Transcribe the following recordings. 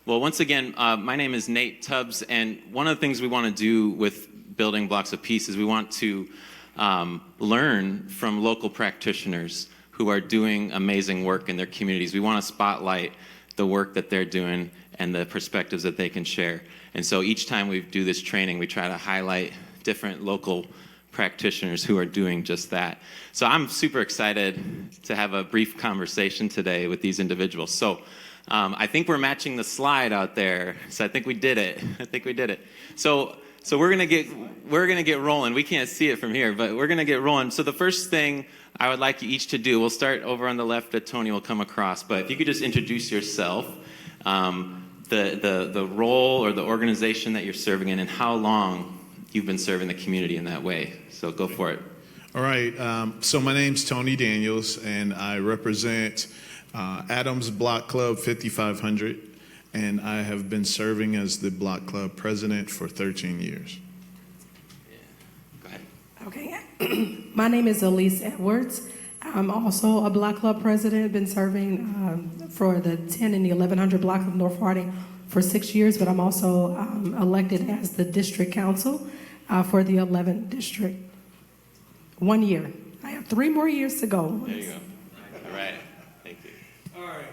Well, once again, my name is Nate Tubbs, and one of the things we want to do with Building Blocks of Peace is we want to learn from local practitioners who are doing amazing work in their communities. We want to spotlight the work that they're doing and the perspectives that they can share. And so each time we do this training, we try to highlight different local practitioners who are doing just that. So I'm super excited to have a brief conversation today with these individuals. So I think we're matching the slide out there. So I think we did it. So we're gonna get rolling. We can't see it from here, but we're gonna get rolling. So the first thing I would like you each to do, we'll start over on the left that Tony will come across, but if you could just introduce yourself, the role or the organization that you're serving in, and how long you've been serving the community in that way. So go for it. All right, so my name's Tony Daniels, and I represent Adams Block Club 5500, and I have been serving as the Block Club president for 13 years. Yeah. Go ahead. Okay, my name is Elise Edwards. I'm also a Block Club president, been serving for the 10 and the 1100 block of North Harding for 6 years, but I'm also elected as the district council for the 11th district. 1 year. I have 3 more years to go. There you go. All right. Thank you. All right.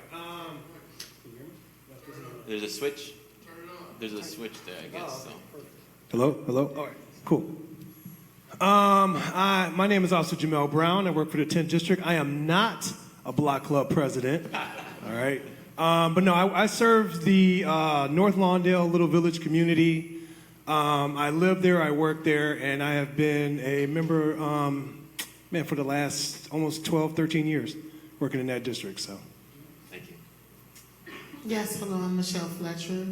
There's a switch. There's a switch there, I guess. So. Hello? All right, cool. My name is also Jamil Brown. I work for the 10th District. I am not a Block Club president. All right. But no, I serve the North Lawndale Little Village community. I live there, I work there, and I have been a member, for the last almost 12, 13 years working in that district, so. Thank you. Yes, hello, I'm Michelle Fletcher,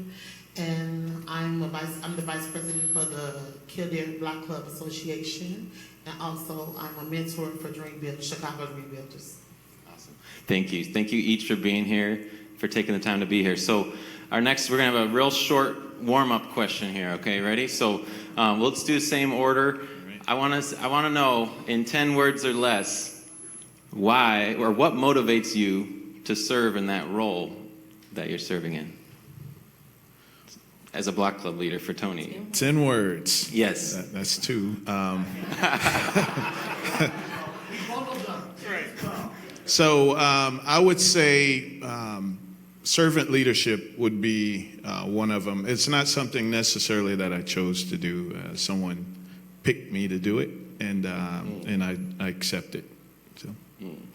and I'm the vice president for the Kildare Block Club Association, and also I'm a mentor for Dreambuilders, Chicago Dreambuilders. Awesome. Thank you. Thank you each for being here, for taking the time to be here. So we're going to have a real short warm-up question here, okay? Ready? So let's do the same order. I want to know, in 10 words or less, why or what motivates you to serve in that role that you're serving in as a Block Club leader for Tony. 10 words. Yes. That's 2. So I would say servant leadership would be one of them. It's not something necessarily that I chose to do. Someone picked me to do it, and I accept it.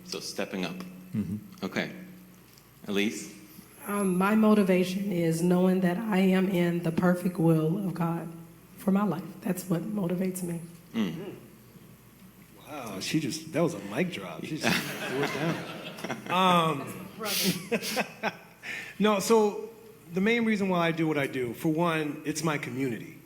So stepping up. Mm-hmm. Okay. Elise? My motivation is knowing that I am in the perfect will of God for my life. That's what motivates me. Mm. Wow, that was a mic drop. She just threw it down. No, so the main reason why I do what I do, for one, it's my community.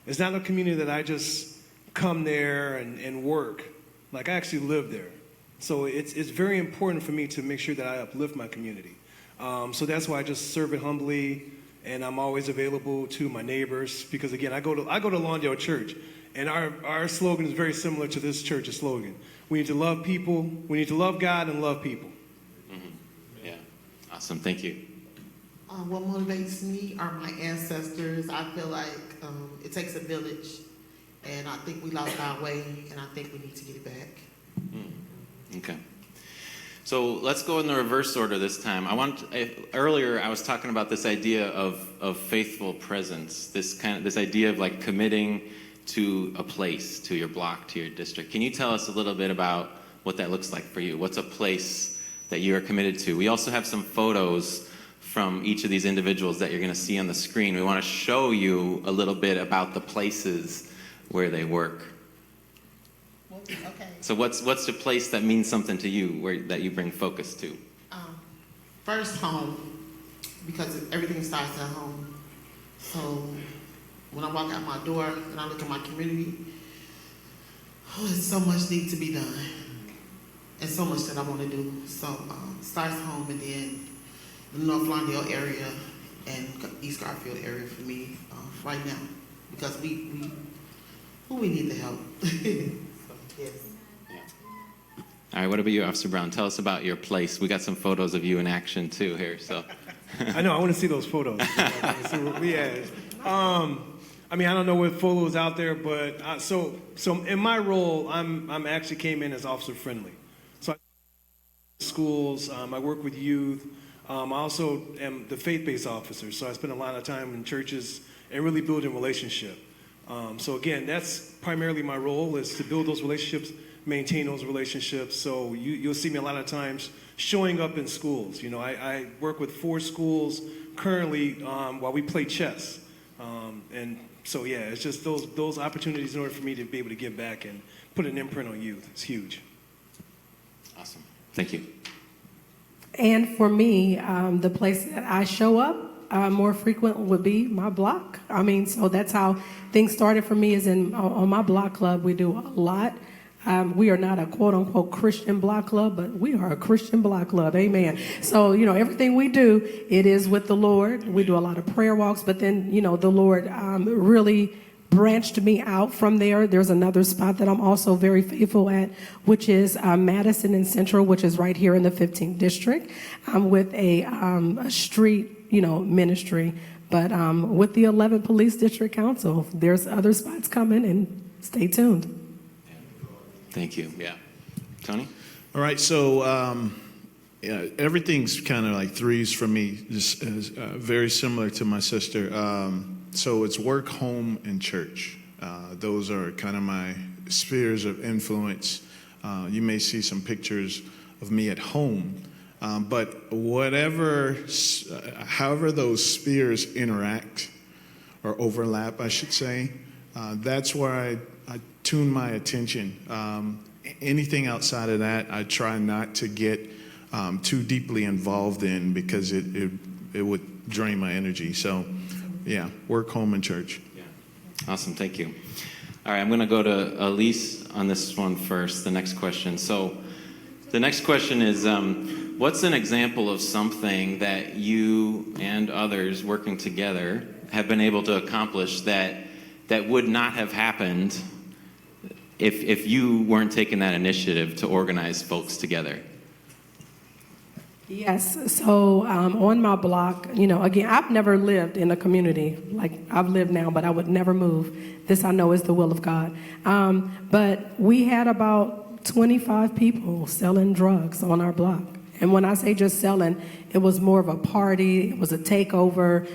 It's not a community that I just come there and work. Like, I actually live there. So it's very important for me to make sure that I uplift my community. So that's why I just serve it humbly, and I'm always available to my neighbors, because again, I go to Lawndale Church, and our slogan is very similar to this church's slogan. We need to love people, we need to love God and love people. Mm-hmm. Yeah, awesome, thank you. What motivates me are my ancestors. I feel like it takes a village, and I think we lost our way, and I think we need to get it back. Okay. So let's go in the reverse order this time. Earlier I was talking about this idea of faithful presence, this idea of like committing to a place, to your block, to your district. Can you tell us a little bit about what that looks like for you? What's a place that you are committed to? We also have some photos from each of these individuals that you're going to see on the screen. We want to show you a little bit about the places where they work. Okay. So what's the place that means something to you, that you bring focus to? First, home, because everything starts at home. So when I walk out my door and I look at my community, there's so much needs to be done, and so much that I want to do. So starts home, and then the North Lawndale area and East Garfield area for me right now, because we need the help. Yes. Yeah. All right, what about you, Officer Brown? Tell us about your place. We got some photos of you in action too here, so I know. I want to see those photos. Yeah. I mean, I don't know what photos out there, but so in my role, I'm actually came in as officer friendly. So I schools, I work with youth. I also am the faith-based officer, so I spend a lot of time in churches and really building relationship. So again, that's primarily my role, is to build those relationships, maintain those relationships. So you'll see me a lot of times showing up in schools. You know, I work with 4 schools currently while we play chess. And so yeah, it's just those opportunities in order for me to be able to give back and put an imprint on youth. It's huge. Awesome. Thank you. And for me, the place that I show up more frequent would be my block. I mean, so that's how things started for me, is on my block club. We do a lot. We are not a quote-unquote Christian block club, but we are a Christian block club. Amen. So, you know, everything we do, it is with the Lord. We do a lot of prayer walks, but then, you know, the Lord really branched me out from there. There's another spot that I'm also very faithful at, which is Madison and Central, which is right here in the 15th district. I'm with a street, you know, ministry, but with the 11th Police District Council. There's other spots coming, and stay tuned. Thank you. Yeah. Tony? All right, so yeah, everything's kind of like threes for me, just very similar to my sister. So it's work, home, and church. Those are kind of my spheres of influence. You may see some pictures of me at home, but however those spheres interact or overlap, I should say, that's where I tune my attention. Anything outside of that, I try not to get too deeply involved in, because it would drain my energy. So, yeah, work, home, and church. Yeah. Awesome. Thank you. All right, I'm going to go to Elise on this one first, the next question. So the next question is, what's an example of something that you and others working together have been able to accomplish that would not have happened if you weren't taking that initiative to organize folks together? Yes, so on my block, you know, again, I've never lived in a community like I've lived now, but I would never move. This I know is the will of God. But we had about 25 people selling drugs on our block. And when I say just selling, it was more of a party, it was a takeover.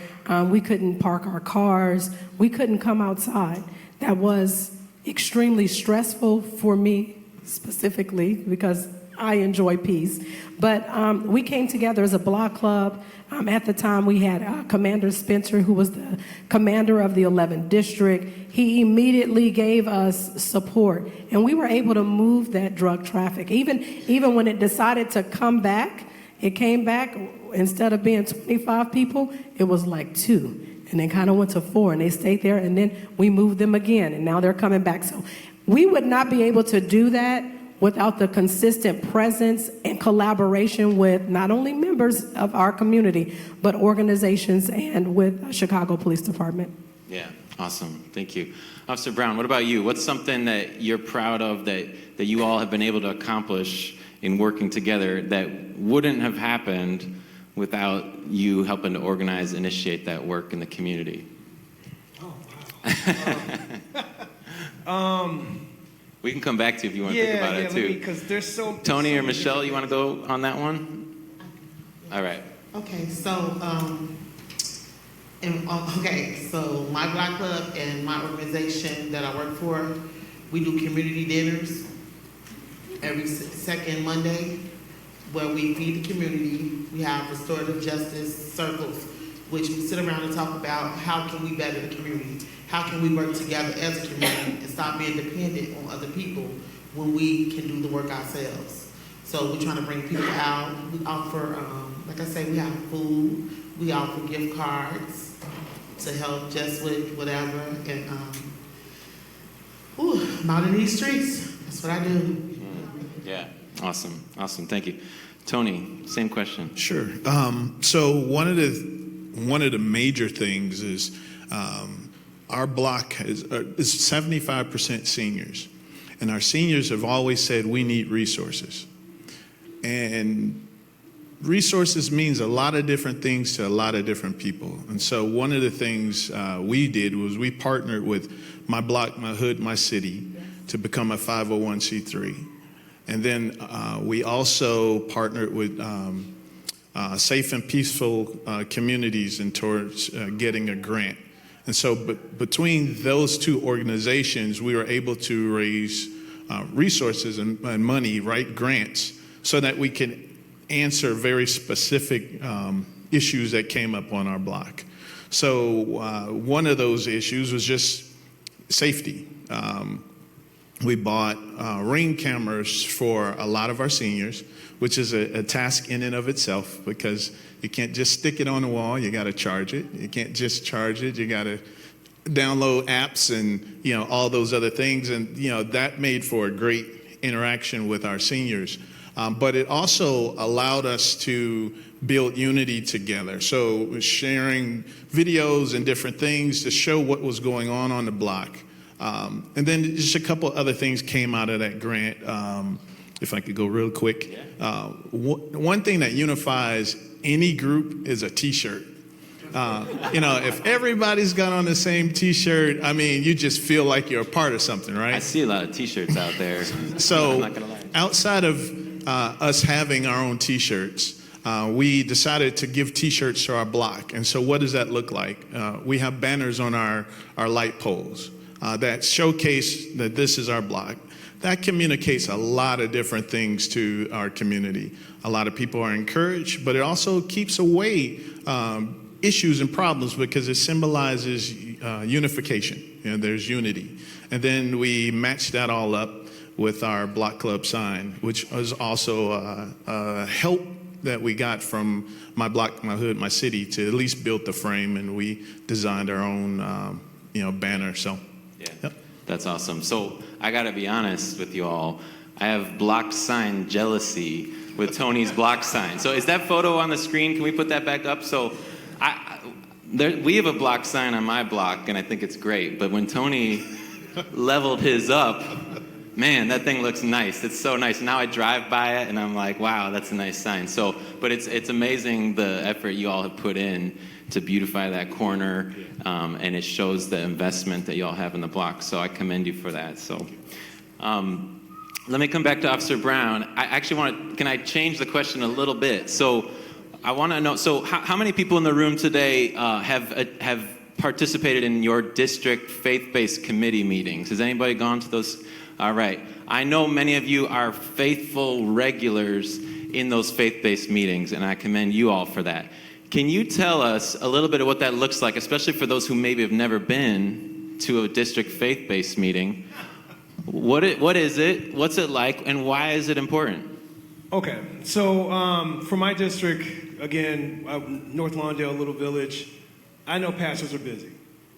We couldn't park our cars, we couldn't come outside. That was extremely stressful for me specifically, because I enjoy peace. But we came together as a block club. At the time, we had Commander Spencer, who was the commander of the 11th district. He immediately gave us support, and we were able to move that drug traffic. Even when it decided to come back, it came back, instead of being 25 people, it was like 2, and then kind of went to 4, and they stayed there, and then we moved them again, and now they're coming back. So we would not be able to do that without the consistent presence and collaboration with not only members of our community, but organizations and with Chicago Police Department. Yeah, awesome. Thank you. Officer Brown, what about you? What's something that you're proud of that you all have been able to accomplish in working together that wouldn't have happened without you helping to organize, initiate that work in the community? Oh, wow. We can come back to you if you want to think about it too. Because there's so Tony so or Michelle, you want to go on that one? All right. Okay, so so my block club and my organization that I work for, we do community dinners every second Monday, where we feed the community. We have restorative justice circles, which we sit around and talk about how can we better the community. How can we work together as a community and stop being dependent on other people when we can do the work ourselves? So we're trying to bring people out. We offer, like I say, we have food. We offer gift cards to help just with whatever. And I'm out in these streets. That's what I do. Yeah, awesome, awesome. Thank you. Tony, same question. Sure. So one of the major things is our block is 75% seniors, and our seniors have always said we need resources. And resources means a lot of different things to a lot of different people. And so one of the things we did was we partnered with My Block, My Hood, My City to become a 501c3. And then we also partnered with Safe and Peaceful Communities and towards getting a grant. And so between those two organizations, we were able to raise resources and money, right, grants, so that we can answer very specific issues that came up on our block. So one of those issues was just safety. We bought ring cameras for a lot of our seniors, which is a task in and of itself, because you can't just stick it on the wall, you gotta charge it. You can't just charge it, you gotta download apps and all those other things. And that made for a great interaction with our seniors. But it also allowed us to build unity together. So sharing videos and different things to show what was going on the block. And then just a couple other things came out of that grant. If I could go real quick. One thing that unifies any group is a t-shirt. If everybody's got on the same t-shirt, I mean, you just feel like you're a part of something, right? I see a lot of t-shirts out there. So I'm not gonna lie. outside of us having our own t-shirts, we decided to give t-shirts to our block. And so what does that look like? We have banners on our light poles that showcase that this is our block. That communicates a lot of different things to our community. A lot of people are encouraged, but it also keeps away issues and problems because it symbolizes unification. There's unity. And then we match that all up with our block club sign, which was also help that we got from My Block, My Hood, My City to at least build the frame, and we designed our own banner. So Yeah, yep. That's awesome. So I gotta be honest with you all. I have block sign jealousy with Tony's block sign. So is that photo on the screen? Can we put that back up? So we have a block sign on my block, and I think it's great. But when Tony leveled his up, man, that thing looks nice. It's so nice. Now I drive by it, and I'm like, wow, that's a nice sign. So, but it's amazing the effort you all have put in to beautify that corner, and it shows the investment that you all have in the block. So I commend you for that. So let me come back to Officer Brown. I actually can I change the question a little bit? So I want to know, so how many people in the room today have participated in your district faith-based committee meetings? Has anybody gone to those? All right. I know many of you are faithful regulars in those faith-based meetings, and I commend you all for that. Can you tell us a little bit of what that looks like, especially for those who maybe have never been to a district faith-based meeting? What is it? What's it like? And why is it important? Okay, so for my district, again, North Lawndale, Little Village, I know pastors are busy,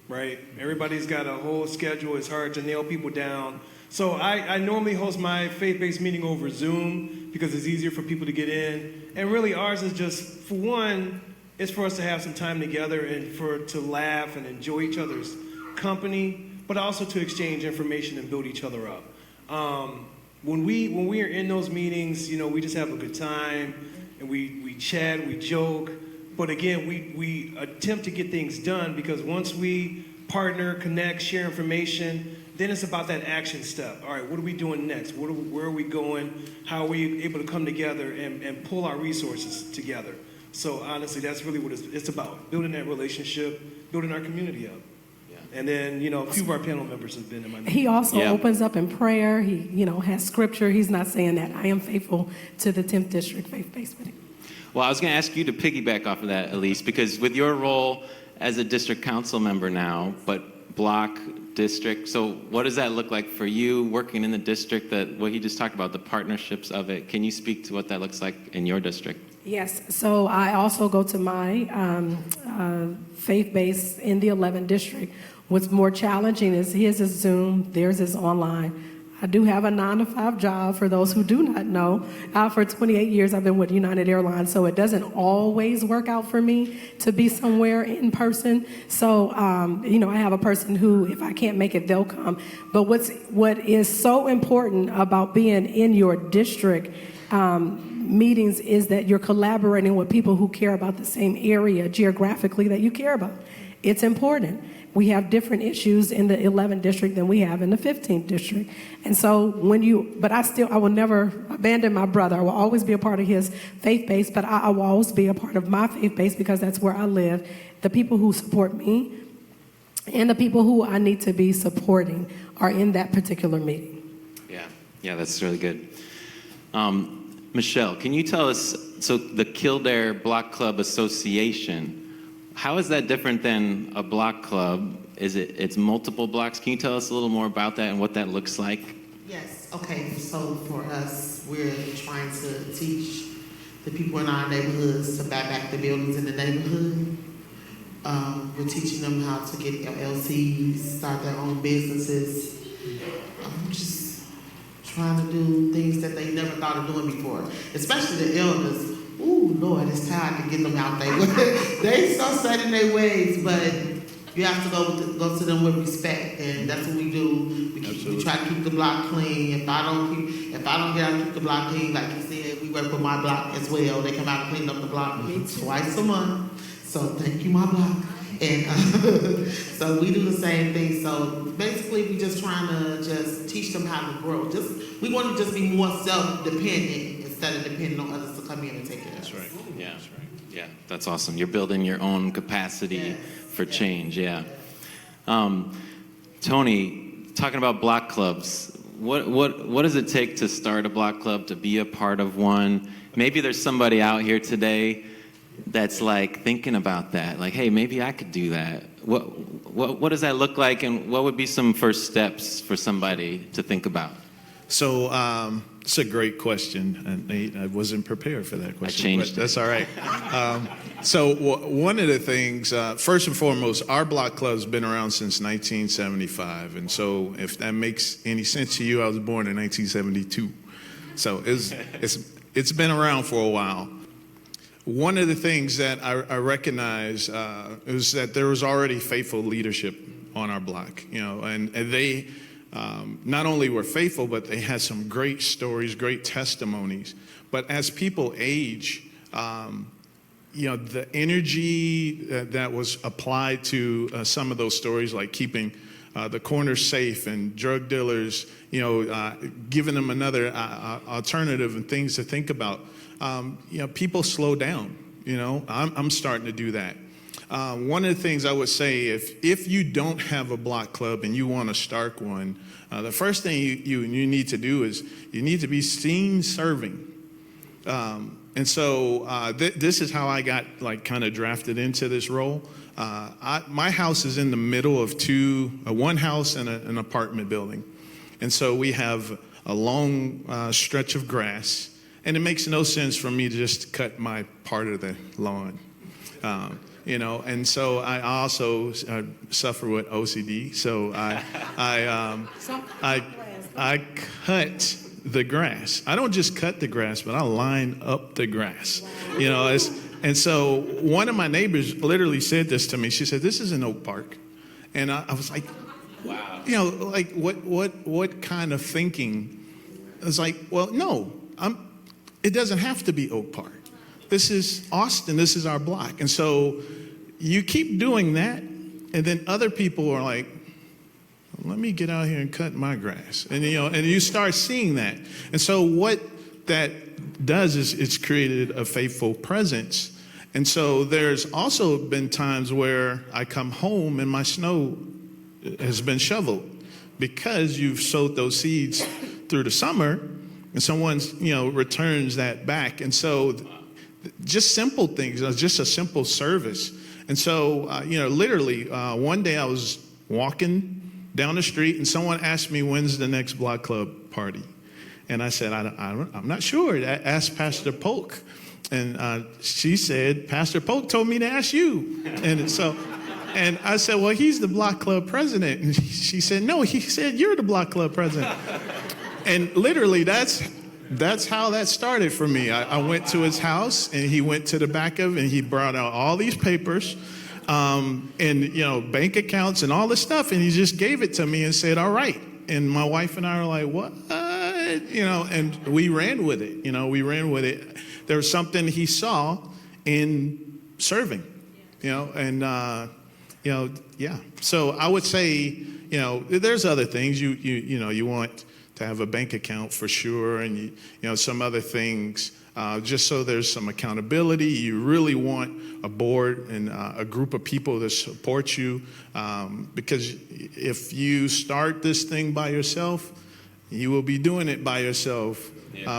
right? Everybody's got a whole schedule. It's hard to nail people down. So I normally host my faith-based meeting over Zoom because it's easier for people to get in. And really ours is just, for one, it's for us to have some time together and to laugh and enjoy each other's company, but also to exchange information and build each other up. When we are in those meetings, we just have a good time and we chat, we joke. But again, we attempt to get things done because once we partner, connect, share information, then it's about that action step. All right, what are we doing next? Where are we going? How are we able to come together and pull our resources together? So honestly, that's really what it's about, building that relationship, building our community up. Yeah. And then, a few of our panel members have been in my meeting. He also opens up in prayer. He, has scripture. He's not saying that I am faithful to the 10th District faith-based meeting. Well, I was going to ask you to piggyback off of that, Elise, because with your role as a district council member now, but block, district, so what does that look like for you working in the district, what he just talked about, the partnerships of it? Can you speak to what that looks like in your district? Yes, so I also go to my faith-based in the 11th District. What's more challenging is his is Zoom, theirs is online. I do have a 9-to-5 job for those who do not know. For 28 years, I've been with United Airlines, so it doesn't always work out for me to be somewhere in person. So, I have a person who, if I can't make it, they'll come. But what is so important about being in your district, meetings is that you're collaborating with people who care about the same area geographically that you care about. It's important. We have different issues in the 11th district than we have in the 15th district. And so but I will never abandon my brother. I will always be a part of his faith base, but I will always be a part of my faith base because that's where I live. The people who support me and the people who I need to be supporting are in that particular meeting. Yeah, that's really good. Michelle, can you tell us, so the Kildare Block Club Association, how is that different than a block club? It's multiple blocks? Can you tell us a little more about that and what that looks like? Yes, okay, so for us, we're trying to teach the people in our neighborhoods to buy back the buildings in the neighborhood. We're teaching them how to get LLCs, start their own businesses. Just trying to do things that they never thought of doing before, especially the elders. Ooh, Lord, it's time to get them out there. They so set in their ways, but you have to go to them with respect, and that's what we do. We try to keep the block clean. If I don't get out and keep the block clean, like you said, we work with my block as well. They come out and clean up the block twice a month. So thank you, my block. And so we do the same thing. So basically, we just trying to just teach them how to grow. We want to just be more self-dependent instead of depending on others to come in and take care of us. That's right. Yeah, that's right. Yeah, that's awesome. You're building your own capacity for change. Yeah. Tony, talking about block clubs, what does it take to start a block club, to be a part of one? Maybe there's somebody out here today that's like thinking about that, like, hey, maybe I could do that. What does that look like, and what would be some first steps for somebody to think about? So it's a great question, Nate. I wasn't prepared for that question. I changed it. That's all right. So one of the things, first and foremost, our block club's been around since 1975, and so if that makes any sense to you, I was born in 1972. So it's been around for a while. One of the things that I recognize is that there was already faithful leadership on our block, and they not only were faithful, but they had some great stories, great testimonies. But as people age, the energy that was applied to some of those stories, like keeping the corner safe and drug dealers, giving them another alternative and things to think about. People slow down. I'm starting to do that. One of the things I would say, if you don't have a block club and you want to start one, the first thing you need to do is you need to be seen serving. And so this is how I got kind of drafted into this role. My house is in the middle of one house and an apartment building. And so we have a long stretch of grass. And it makes no sense for me to just cut my part of the lawn, and so I also suffer with OCD. So I cut the grass. I don't just cut the grass, but I line up the grass. And so one of my neighbors literally said this to me. She said, "This is an Oak Park," and I was like, "Wow." What kind of thinking? I was like, "Well, no, It doesn't have to be Oak Park. This is Austin. This is our block." And so you keep doing that, and then other people are like, "Let me get out here and cut my grass." And you start seeing that. And so what that does is it's created a faithful presence. And so there's also been times where I come home and my snow has been shoveled because you've sowed those seeds through the summer. And someone, returns that back. And so just simple things, just a simple service. And so, literally, one day I was walking down the street and someone asked me, "When's the next block club party?" And I said, I'm not sure. Ask Pastor Polk. And she said, "Pastor Polk told me to ask you." And I said, "Well, he's the block club president." And she said, "No, he said you're the block club president." And literally, that's how that started for me. I went to his house, and he went to the back of it, and he brought out all these papers, and bank accounts and all this stuff, and he just gave it to me and said, "All right." And my wife and I were like, "What?" and we ran with it. We ran with it. There was something he saw in serving, and yeah. So I would say, there's other things you want to have a bank account for sure, and some other things. Just so there's some accountability. You really want a board and a group of people to support you, because if you start this thing by yourself, you will be doing it by yourself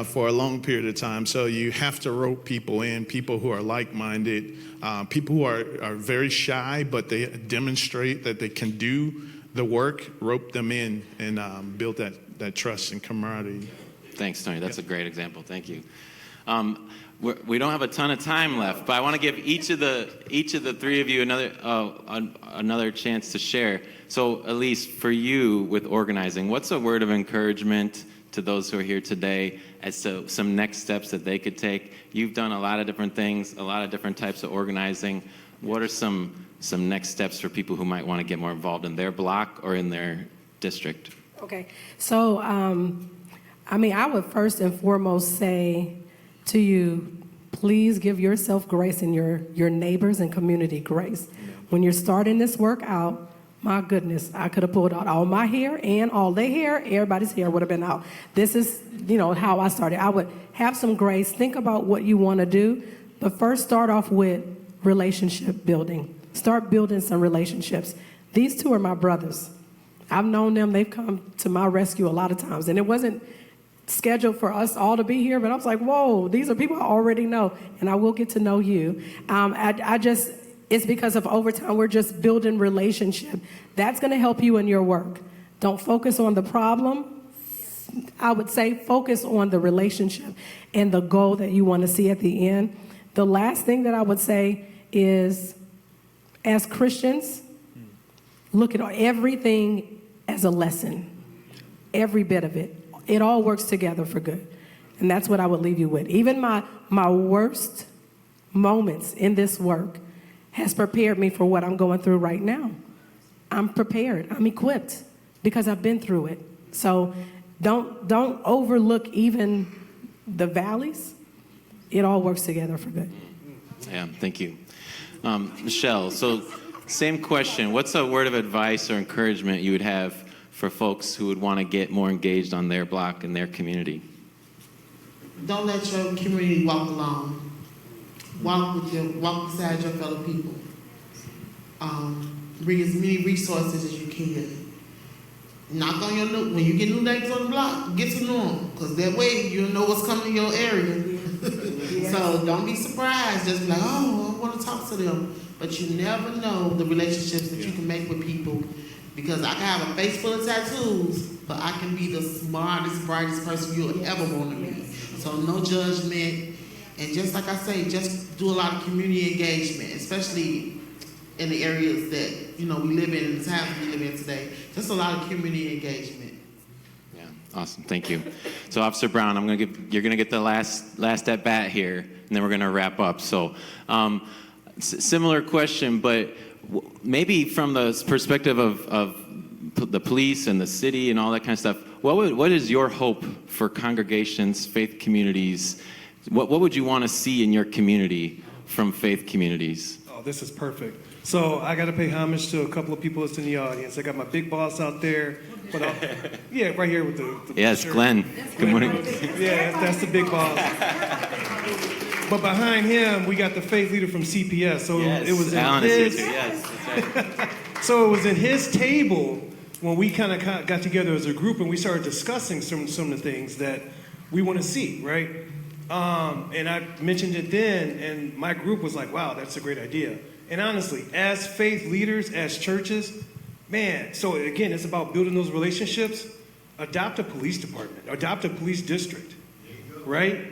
for a long period of time. So you have to rope people in, people who are like-minded, people who are very shy, but they demonstrate that they can do the work, rope them in, and build that trust and camaraderie. Thanks, Tony. That's a great example. Thank you. We don't have a ton of time left, but I want to give each of the three of you another chance to share. So, Elise, for you with organizing, what's a word of encouragement to those who are here today as to some next steps that they could take? You've done a lot of different things, a lot of different types of organizing. What are some next steps for people who might want to get more involved in their block or in their district? Okay, so I would first and foremost say to you, please give yourself grace and your neighbors and community grace. When you're starting this work out, my goodness, I could have pulled out all my hair and all their hair, everybody's hair would have been out. This is, how I started. I would have some grace, think about what you want to do, but first start off with relationship building. Start building some relationships. These two are my brothers. I've known them, they've come to my rescue a lot of times, and it wasn't scheduled for us all to be here, but I was like, whoa, these are people I already know, and I will get to know you. It's because of over time, we're just building relationship. That's gonna help you in your work. Don't focus on the problem. I would say focus on the relationship and the goal that you wanna see at the end. The last thing that I would say is, as Christians, look at everything as a lesson, every bit of it. It all works together for good. And that's what I would leave you with. Even my worst moments in this work has prepared me for what I'm going through right now. I'm prepared, I'm equipped because I've been through it. So don't overlook even the valleys. It all works together for good. Yeah, thank you. Michelle, so same question. What's a word of advice or encouragement you would have for folks who would want to get more engaged on their block and their community? Don't let your community walk alone. Walk beside your fellow people. Bring as many resources as you can. Knock on when you get new neighbors on the block, get to know them, because that way you'll know what's coming in your area. Yes. So don't be surprised. Just be like, oh, I want to talk to them. But you never know the relationships that you can make with people. Because I can have a face full of tattoos, but I can be the smartest, brightest person you'll ever want to be. So no judgment. And just like I say, just do a lot of community engagement, especially in the areas that, we live in the times we live in today. Just a lot of community engagement. Yeah, awesome. Thank you. So Officer Brown, you're gonna get the last at bat here, and then we're gonna wrap up. So similar question, but maybe from the perspective of the police and the city and all that kind of stuff, what is your hope for congregations, faith communities? What would you want to see in your community from faith communities? Oh, this is perfect. So I got to pay homage to a couple of people that's in the audience. I got my big boss out there. But right here with the yes, shirt. Glenn. Good morning. Yeah, that's the big boss. But behind him, we got the faith leader from CPS. So yes, it was in Alan his. Is here too. Yes, that's right. So it was in his table when we kind of got together as a group and we started discussing some of the things that we want to see, right? And I mentioned it then, and my group was like, "Wow, that's a great idea." And honestly, as faith leaders, as churches, man. So again, it's about building those relationships. Adopt a police department. Adopt a police district, right?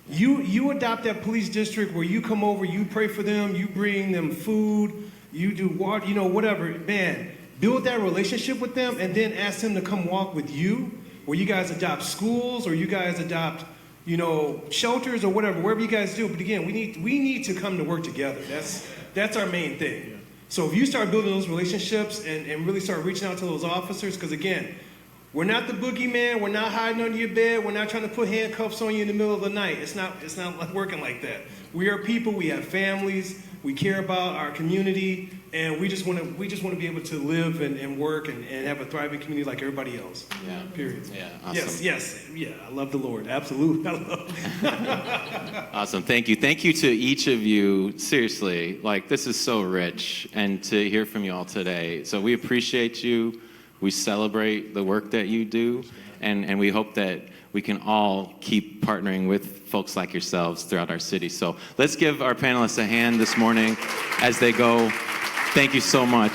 You adopt that police district where you come over, you pray for them, you bring them food, you do water, whatever. Man, build that relationship with them and then ask them to come walk with you, where you guys adopt schools or you guys adopt, shelters or whatever, wherever you guys do. But again, we need to come to work together. That's our main thing. So if you start building those relationships and really start reaching out to those officers, because again, We're not the boogeyman. We're not hiding under your bed. We're not trying to put handcuffs on you in the middle of the night. It's not working like that. We are people. We have families. We care about our community, and we just want to be able to live and work and have a thriving community like everybody else. Yeah. Period. Yeah. Awesome. Yes. Yeah. I love the Lord. Absolutely. I love. Awesome. Thank you. Thank you to each of you. Seriously, like this is so rich, and to hear from you all today. So we appreciate you. We celebrate the work that you do, and we hope that we can all keep partnering with folks like yourselves throughout our city. So let's give our panelists a hand this morning as they go. Thank you so much.